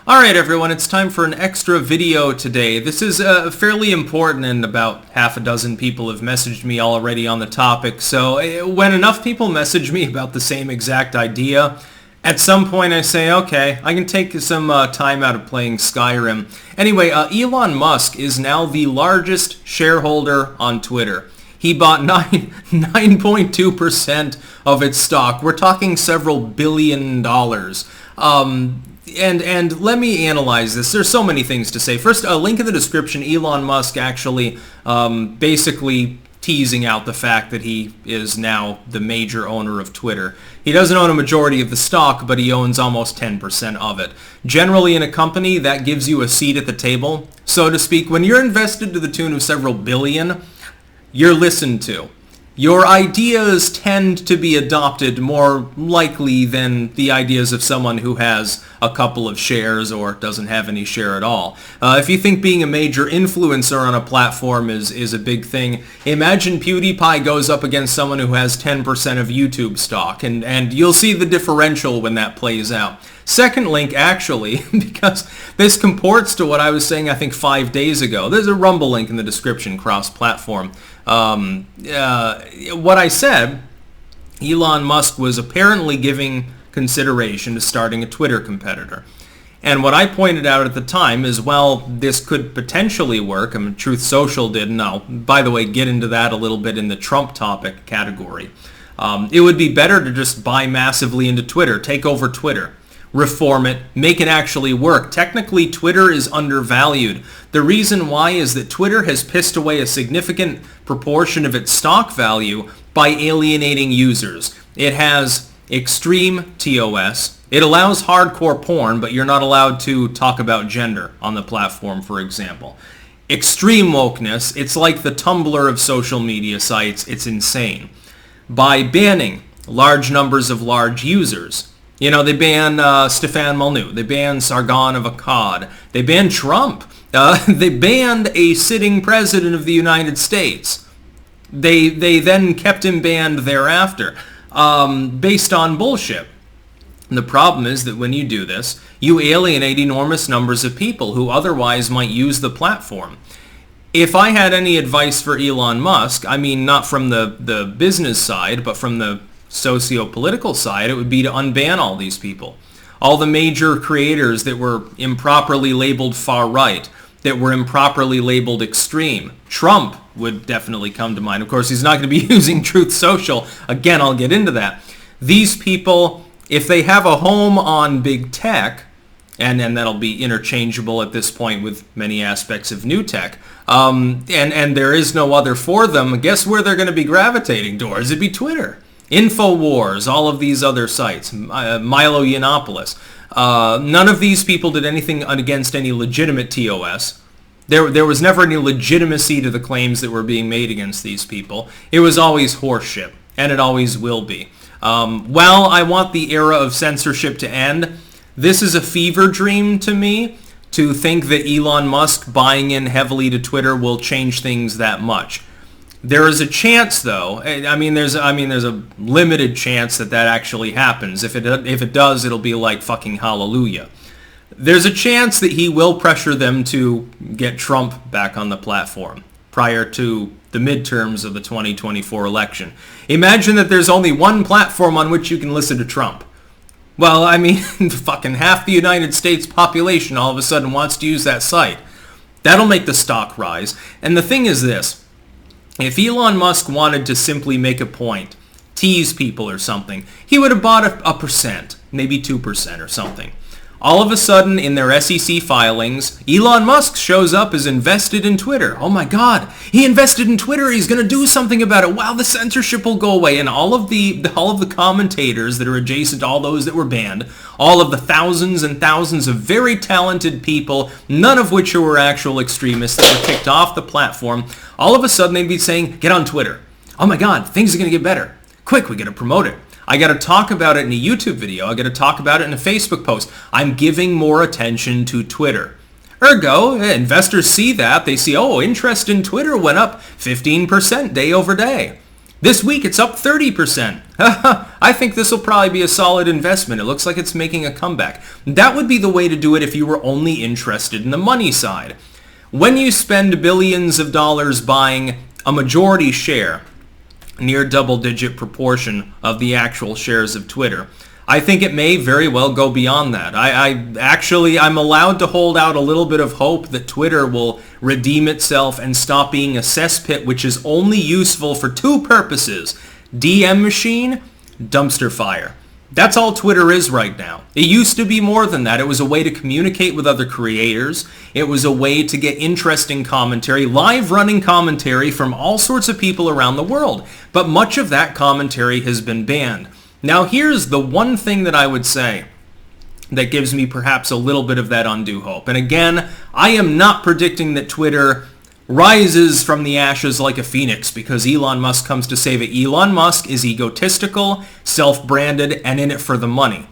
Alright everyone, it's time for an extra video today. This is fairly important and about half a dozen people have messaged me already on the topic. So when enough people message me about the same exact idea, at some point I say, okay, I can take some time out of playing Skyrim. Anyway, Elon Musk is now the largest shareholder on Twitter. He bought 9.2% of its stock. We're talking several billion dollars. And let me analyze this. There's so many things to say. First, a link in the description. Elon Musk actually basically teasing out the fact that he is now the major owner of Twitter. He doesn't own a majority of the stock, but he owns almost 10% of it. Generally, in a company, that gives you a seat at the table, so to speak. When you're invested to the tune of several billion, you're listened to. Your ideas tend to be adopted more likely than the ideas of someone who has a couple of shares or doesn't have any share at all. If you think being a major influencer on a platform is a big thing, imagine PewDiePie goes up against someone who has 10% of YouTube stock, and you'll see the differential when that plays out. Second link, actually, because this comports to what I was saying, I think, 5 days ago. There's a Rumble link in the description, cross-platform. What I said, Elon Musk was apparently giving consideration to starting a Twitter competitor. And what I pointed out at the time is, well, this could potentially work. I mean, Truth Social did, and I'll, by the way, get into that a little bit in the Trump topic category. It would be better to just buy massively into Twitter, take over Twitter, reform it, make it actually work. Technically, Twitter is undervalued. The reason why is that Twitter has pissed away a significant proportion of its stock value by alienating users. It has extreme TOS. It allows hardcore porn, but you're not allowed to talk about gender on the platform, for example. Extreme wokeness. It's like the Tumblr of social media sites. It's insane. By banning large numbers of large users, you know, they ban Stéphane Malnou. They banned Sargon of Akkad. They banned Trump. They banned a sitting president of the United States. They then kept him banned thereafter based on bullshit. And the problem is that when you do this, you alienate enormous numbers of people who otherwise might use the platform. If I had any advice for Elon Musk, I mean, not from the business side, but from the socio-political side, it would be to unban all these people. All the major creators that were improperly labeled far-right, that were improperly labeled extreme. Trump would definitely come to mind. Of course, he's not going to be using Truth Social. Again, I'll get into that. These people, if they have a home on big tech, and that'll be interchangeable at this point with many aspects of new tech, and there is no other for them, guess where they're going to be gravitating towards? It'd be Twitter. InfoWars, all of these other sites, Milo Yiannopoulos. None of these people did anything against any legitimate TOS. There was never any legitimacy to the claims that were being made against these people. It was always horseshit, and it always will be. Well, I want the era of censorship to end. This is a fever dream to me, to think that Elon Musk buying in heavily to Twitter will change things that much. There is a chance, though. I mean, there's a limited chance that actually happens. If it does, it'll be like fucking hallelujah. There's a chance that he will pressure them to get Trump back on the platform prior to the midterms of the 2024 election. Imagine that there's only one platform on which you can listen to Trump. Well, I mean, fucking half the United States population all of a sudden wants to use that site. That'll make the stock rise. And the thing is this. If Elon Musk wanted to simply make a point, tease people or something, he would have bought a percent, maybe 2% or something. All of a sudden, in their SEC filings, Elon Musk shows up as invested in Twitter. Oh my God, he invested in Twitter. He's going to do something about it. Wow, the censorship will go away. And all of the commentators that are adjacent to all those that were banned, all of the thousands and thousands of very talented people, none of which were actual extremists that were kicked off the platform, all of a sudden they'd be saying, get on Twitter. Oh my God, things are going to get better. Quick, we got to promote it. I got to talk about it in a YouTube video. I got to talk about it in a Facebook post. I'm giving more attention to Twitter. Ergo, investors see that. They see, oh, interest in Twitter went up 15% day over day. This week it's up 30%. I think this will probably be a solid investment. It looks like it's making a comeback. That would be the way to do it if you were only interested in the money side. When you spend billions of dollars buying a majority share, near double-digit proportion of the actual shares of Twitter, I think it may very well go beyond that. I'm allowed to hold out a little bit of hope that Twitter will redeem itself and stop being a cesspit which is only useful for two purposes: DM machine, dumpster fire. That's all Twitter is right now. It used to be more than that. It was a way to communicate with other creators. It was a way to get interesting commentary, live running commentary from all sorts of people around the world. But much of that commentary has been banned. Now here's the one thing that I would say that gives me perhaps a little bit of that undue hope. And again, I am not predicting that Twitter rises from the ashes like a phoenix because Elon Musk comes to save it. Elon Musk is egotistical, self-branded, and in it for the money.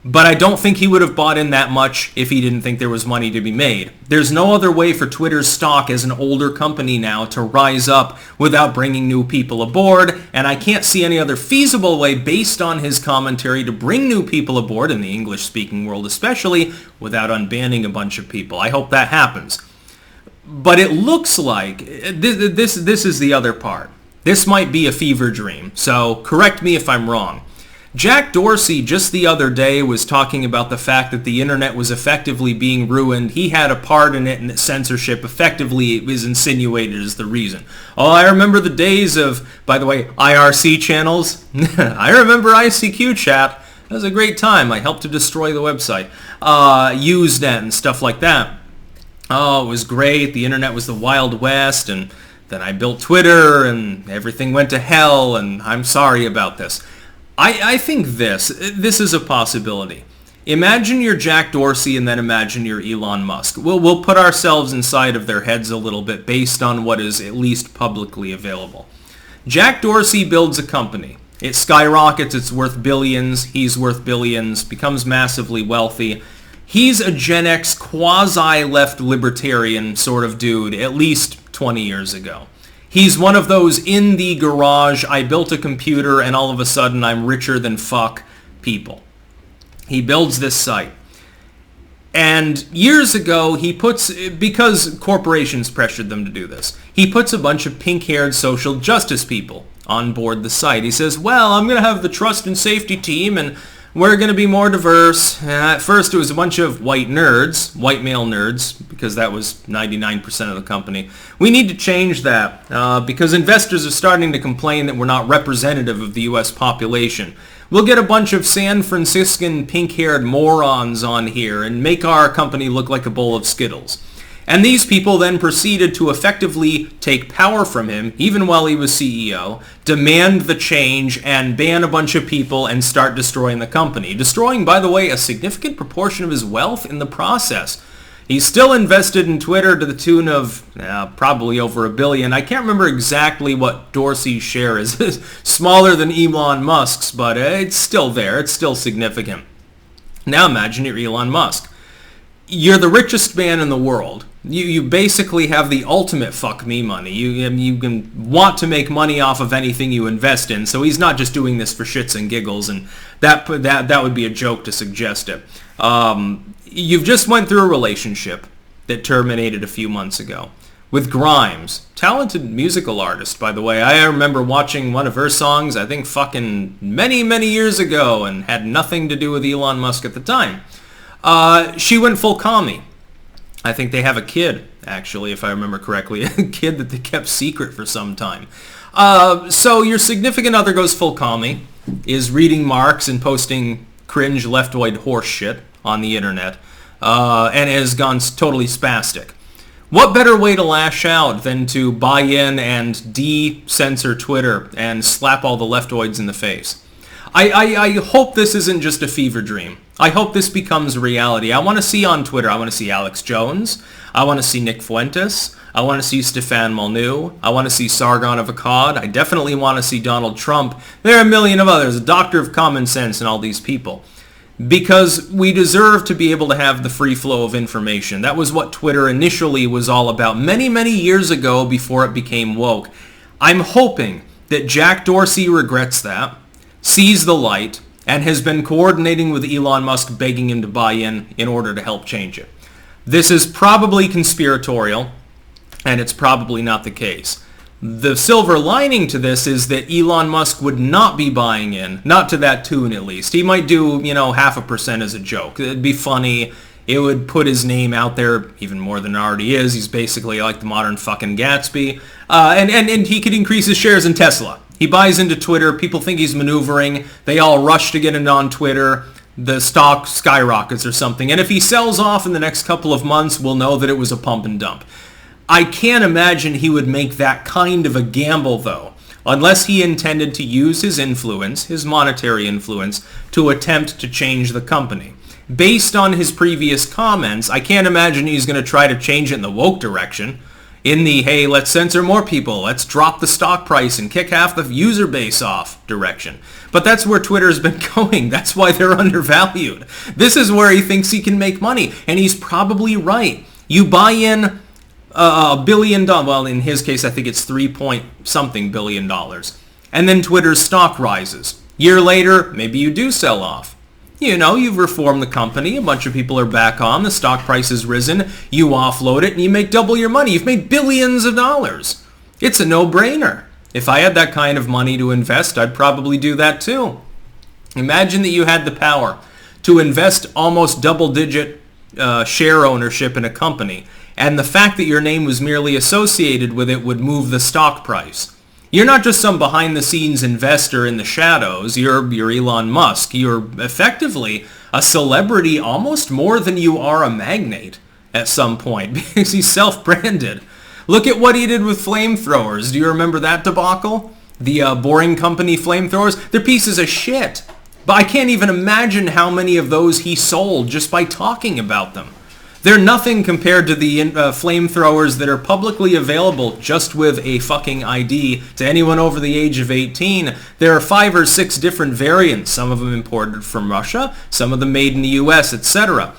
But I don't think he would have bought in that much if he didn't think there was money to be made. There's no other way for Twitter's stock as an older company now to rise up without bringing new people aboard, and I can't see any other feasible way based on his commentary to bring new people aboard, in the English-speaking world especially, without unbanning a bunch of people. I hope that happens. But it looks like this is the other part. This might be a fever dream, so correct me if I'm wrong. Jack Dorsey just the other day was talking about the fact that the internet was effectively being ruined. He had a part in it, and that censorship effectively is insinuated as the reason. Oh, I remember the days of, by the way, IRC channels. I remember ICQ chat. That was a great time. I helped to destroy the website. Usenet and stuff like that. Oh, it was great. The internet was the Wild West, and then I built Twitter, and everything went to hell, and I'm sorry about this. I think this is a possibility. Imagine you're Jack Dorsey, and then imagine you're Elon Musk. We'll put ourselves inside of their heads a little bit based on what is at least publicly available. Jack Dorsey builds a company. It skyrockets. It's worth billions. He's worth billions. Becomes massively wealthy. He's a Gen X quasi-left libertarian sort of dude, at least 20 years ago. He's one of those in the garage, I built a computer and all of a sudden I'm richer than fuck people. He builds this site. And years ago, because corporations pressured them to do this, he puts a bunch of pink-haired social justice people on board the site. He says, well, I'm going to have the trust and safety team, and we're going to be more diverse. At first, it was a bunch of white nerds, white male nerds, because that was 99% of the company. We need to change that because investors are starting to complain that we're not representative of the U.S. population. We'll get a bunch of San Franciscan pink-haired morons on here and make our company look like a bowl of Skittles. And these people then proceeded to effectively take power from him, even while he was CEO, demand the change, and ban a bunch of people and start destroying the company. Destroying, by the way, a significant proportion of his wealth in the process. He's still invested in Twitter to the tune of probably over $1 billion. I can't remember exactly what Dorsey's share is. It's smaller than Elon Musk's, but it's still there. It's still significant. Now imagine you're Elon Musk. You're the richest man in the world. You basically have the ultimate fuck me money. You can want to make money off of anything you invest in. So he's not just doing this for shits and giggles, and that would be a joke to suggest it. You've just went through a relationship that terminated a few months ago with Grimes, talented musical artist, by the way. I remember watching one of her songs, I think fucking many, many years ago, and had nothing to do with Elon Musk at the time. She went full commie. I think they have a kid, actually, if I remember correctly. A kid that they kept secret for some time. So your significant other goes full commie, is reading Marx and posting cringe leftoid horse shit on the internet, and has gone totally spastic. What better way to lash out than to buy in and de-censor Twitter and slap all the leftoids in the face? I hope this isn't just a fever dream. I hope this becomes reality. I want to see on Twitter, I want to see Alex Jones. I want to see Nick Fuentes. I want to see Stefan Molyneux. I want to see Sargon of Akkad. I definitely want to see Donald Trump. There are a million of others, a doctor of common sense and all these people. Because we deserve to be able to have the free flow of information. That was what Twitter initially was all about many, many years ago before it became woke. I'm hoping that Jack Dorsey regrets that, sees the light, and has been coordinating with Elon Musk begging him to buy in order to help change it. This is probably conspiratorial, and it's probably not the case. The silver lining to this is that Elon Musk would not be buying in, not to that tune at least. He might do, 0.5% as a joke. It'd be funny. It would put his name out there even more than it already is. He's basically like the modern fucking Gatsby. And he could increase his shares in Tesla. He buys into Twitter. People think he's maneuvering. They all rush to get in on Twitter. The stock skyrockets or something. And if he sells off in the next couple of months, we'll know that it was a pump and dump. I can't imagine he would make that kind of a gamble, though, unless he intended to use his influence, his monetary influence, to attempt to change the company. Based on his previous comments, I can't imagine he's going to try to change it in the woke direction. In the, hey, let's censor more people, let's drop the stock price and kick half the user base off direction. But that's where Twitter's been going. That's why they're undervalued. This is where he thinks he can make money, and he's probably right. You buy in $1 billion, well, in his case, I think it's 3-point-something billion dollars. And then Twitter's stock rises. Year later, maybe you do sell off. You've reformed the company, a bunch of people are back on, the stock price has risen, you offload it, and you make double your money. You've made billions of dollars. It's a no-brainer. If I had that kind of money to invest, I'd probably do that too. Imagine that you had the power to invest almost double-digit share ownership in a company, and the fact that your name was merely associated with it would move the stock price. You're not just some behind-the-scenes investor in the shadows. You're Elon Musk. You're effectively a celebrity almost more than you are a magnate at some point because he's self-branded. Look at what he did with flamethrowers. Do you remember that debacle? The Boring Company flamethrowers? They're pieces of shit. But I can't even imagine how many of those he sold just by talking about them. They're nothing compared to the flamethrowers that are publicly available just with a fucking ID to anyone over the age of 18. There are 5 or 6 different variants, some of them imported from Russia, some of them made in the US, etc.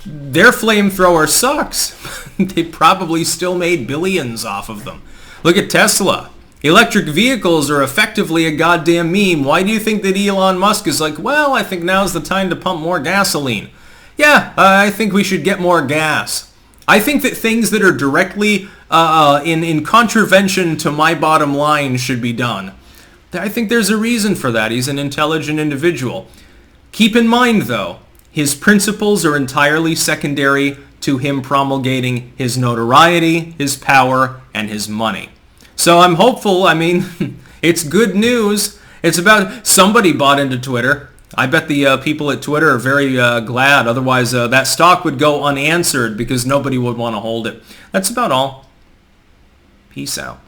Their flamethrower sucks. They probably still made billions off of them. Look at Tesla. Electric vehicles are effectively a goddamn meme. Why do you think that Elon Musk is like, well, I think now's the time to pump more gasoline? Yeah, I think we should get more gas. I think that things that are directly in contravention to my bottom line should be done. I think there's a reason for that. He's an intelligent individual. Keep in mind, though, his principles are entirely secondary to him promulgating his notoriety, his power, and his money. So I'm hopeful. I mean, it's good news. It's about somebody bought into Twitter. I bet the people at Twitter are very glad. Otherwise, that stock would go unanswered because nobody would want to hold it. That's about all. Peace out.